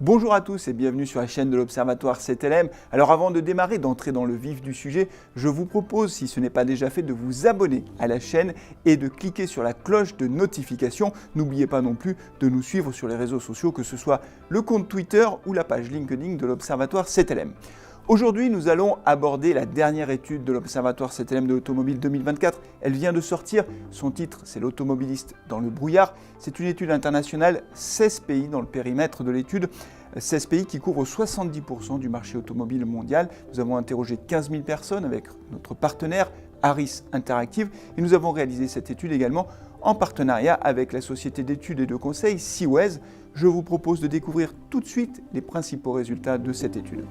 Bonjour à tous et bienvenue sur la chaîne de l'Observatoire CTLM. Alors avant de démarrer, d'entrer dans le vif du sujet, je vous propose, si ce n'est pas déjà fait, de vous abonner à la chaîne et de cliquer sur la cloche de notification. N'oubliez pas non plus de nous suivre sur les réseaux sociaux, que ce soit le compte Twitter ou la page LinkedIn de l'Observatoire CTLM. Aujourd'hui, nous allons aborder la dernière étude de l'Observatoire CTLM de l'automobile 2024. Elle vient de sortir. Son titre, c'est l'automobiliste dans le brouillard. C'est une étude internationale, 16 pays dans le périmètre de l'étude. 16 pays qui couvrent 70% du marché automobile mondial. Nous avons interrogé 15 000 personnes avec notre partenaire Harris Interactive et nous avons réalisé cette étude également en partenariat avec la société d'études et de conseil Seaways. Je vous propose de découvrir tout de suite les principaux résultats de cette étude.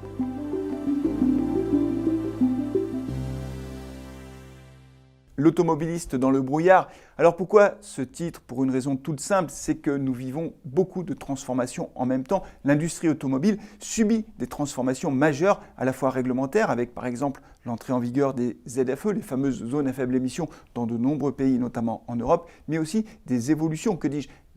L'automobiliste dans le brouillard. Alors pourquoi ce titre? Pour une raison toute simple, c'est que nous vivons beaucoup de transformations en même temps. L'industrie automobile subit des transformations majeures, à la fois réglementaires, avec par exemple l'entrée en vigueur des ZFE, les fameuses zones à faible émission dans de nombreux pays, notamment en Europe, mais aussi des évolutions,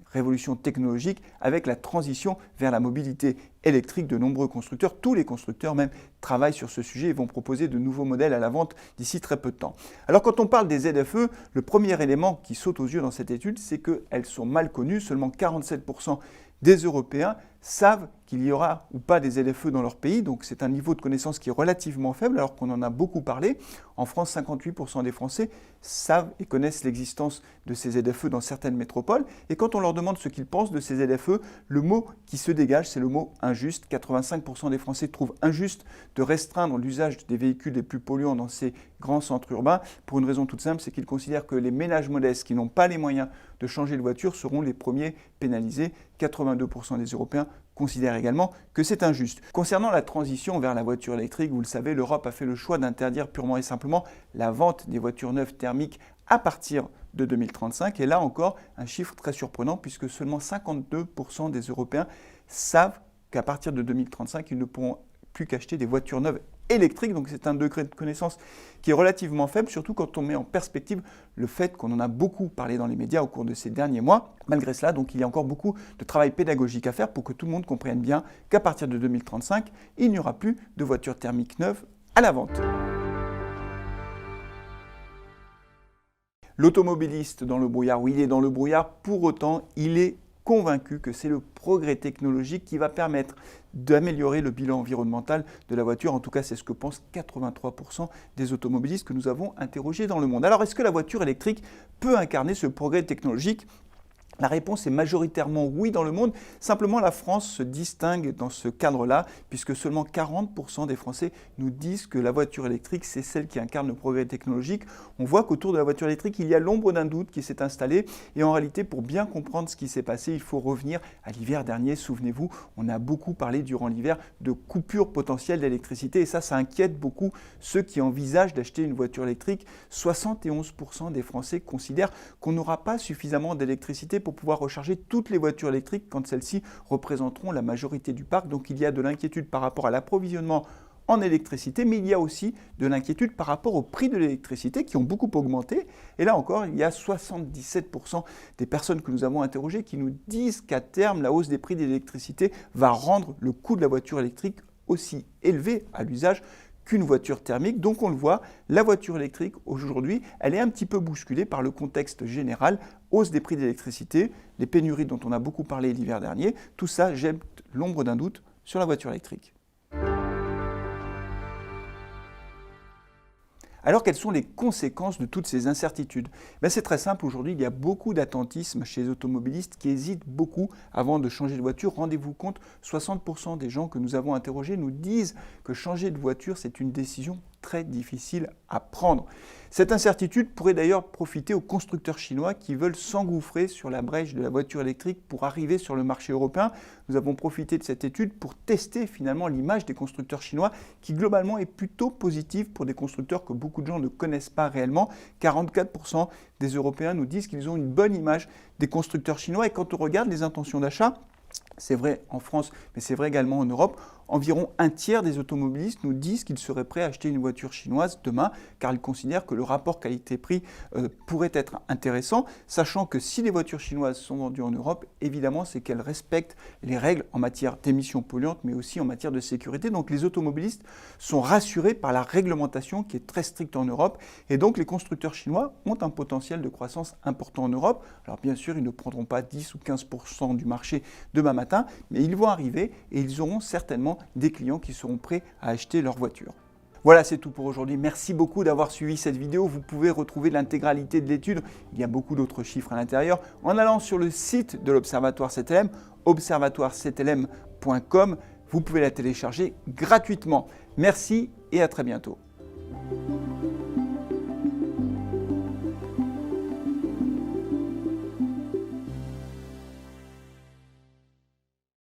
révolution technologique avec la transition vers la mobilité électrique. De nombreux constructeurs, tous les constructeurs même, travaillent sur ce sujet et vont proposer de nouveaux modèles à la vente d'ici très peu de temps. Alors quand on parle des ZFE, le premier élément qui saute aux yeux dans cette étude, c'est qu'elles sont mal connues. Seulement 47% des Européens savent qu'il y aura ou pas des ZFE dans leur pays, donc c'est un niveau de connaissance qui est relativement faible alors qu'on en a beaucoup parlé. En France, 58% des Français savent et connaissent l'existence de ces ZFE dans certaines métropoles, et quand on leur demande ce qu'ils pensent de ces ZFE, le mot qui se dégage, c'est le mot injuste. 85% des Français trouvent injuste de restreindre l'usage des véhicules les plus polluants dans ces grands centres urbains, pour une raison toute simple, c'est qu'ils considèrent que les ménages modestes qui n'ont pas les moyens de changer de voiture seront les premiers pénalisés. 82% des Européens considèrent également que c'est injuste. Concernant la transition vers la voiture électrique, vous le savez, l'Europe a fait le choix d'interdire purement et simplement la vente des voitures neuves thermiques à partir de 2035. Et là encore, un chiffre très surprenant puisque seulement 52% des Européens savent qu'à partir de 2035, ils ne pourront plus qu'acheter des voitures neuves électriques. Donc c'est un degré de connaissance qui est relativement faible, surtout quand on met en perspective le fait qu'on en a beaucoup parlé dans les médias au cours de ces derniers mois. Malgré cela, donc, il y a encore beaucoup de travail pédagogique à faire pour que tout le monde comprenne bien qu'à partir de 2035, il n'y aura plus de voitures thermiques neuves à la vente. L'automobiliste dans le brouillard, oui, il est dans le brouillard, pour autant, il est convaincu que c'est le progrès technologique qui va permettre d'améliorer le bilan environnemental de la voiture. En tout cas, c'est ce que pensent 83% des automobilistes que nous avons interrogés dans le monde. Alors, est-ce que la voiture électrique peut incarner ce progrès technologique ? La réponse est majoritairement oui dans le monde. Simplement, la France se distingue dans ce cadre-là, puisque seulement 40% des Français nous disent que la voiture électrique, c'est celle qui incarne le progrès technologique. On voit qu'autour de la voiture électrique, il y a l'ombre d'un doute qui s'est installé. Et en réalité, pour bien comprendre ce qui s'est passé, il faut revenir à l'hiver dernier. Souvenez-vous, on a beaucoup parlé durant l'hiver de coupures potentielles d'électricité. Et ça inquiète beaucoup ceux qui envisagent d'acheter une voiture électrique. 71% des Français considèrent qu'on n'aura pas suffisamment d'électricité pour pouvoir recharger toutes les voitures électriques quand celles-ci représenteront la majorité du parc. Donc il y a de l'inquiétude par rapport à l'approvisionnement en électricité, mais il y a aussi de l'inquiétude par rapport au prix de l'électricité qui ont beaucoup augmenté. Et là encore, il y a 77% des personnes que nous avons interrogées qui nous disent qu'à terme, la hausse des prix de l'électricité va rendre le coût de la voiture électrique aussi élevé à l'usage qu'une voiture thermique. Donc on le voit, la voiture électrique aujourd'hui, elle est un petit peu bousculée par le contexte général, hausse des prix d'électricité, les pénuries dont on a beaucoup parlé l'hiver dernier, tout ça jette l'ombre d'un doute sur la voiture électrique. Alors, quelles sont les conséquences de toutes ces incertitudes? C'est très simple, aujourd'hui, il y a beaucoup d'attentisme chez les automobilistes qui hésitent beaucoup avant de changer de voiture. Rendez-vous compte, 60% des gens que nous avons interrogés nous disent que changer de voiture, c'est une décision très difficile à prendre. Cette incertitude pourrait d'ailleurs profiter aux constructeurs chinois qui veulent s'engouffrer sur la brèche de la voiture électrique pour arriver sur le marché européen. Nous avons profité de cette étude pour tester finalement l'image des constructeurs chinois qui globalement est plutôt positive pour des constructeurs que beaucoup de gens ne connaissent pas réellement. 44% des Européens nous disent qu'ils ont une bonne image des constructeurs chinois et quand on regarde les intentions d'achat, C'est vrai en France, mais c'est vrai également en Europe. Environ un tiers des automobilistes nous disent qu'ils seraient prêts à acheter une voiture chinoise demain, car ils considèrent que le rapport qualité-prix pourrait être intéressant, sachant que si les voitures chinoises sont vendues en Europe, évidemment, c'est qu'elles respectent les règles en matière d'émissions polluantes, mais aussi en matière de sécurité. Donc les automobilistes sont rassurés par la réglementation qui est très stricte en Europe, et donc les constructeurs chinois ont un potentiel de croissance important en Europe. Alors bien sûr, ils ne prendront pas 10 ou 15% du marché demain matin, mais ils vont arriver et ils auront certainement des clients qui seront prêts à acheter leur voiture. Voilà, c'est tout pour aujourd'hui. Merci beaucoup d'avoir suivi cette vidéo. Vous pouvez retrouver l'intégralité de l'étude. Il y a beaucoup d'autres chiffres à l'intérieur en allant sur le site de l'Observatoire CTLM, observatoirectlm.com. Vous pouvez la télécharger gratuitement. Merci et à très bientôt.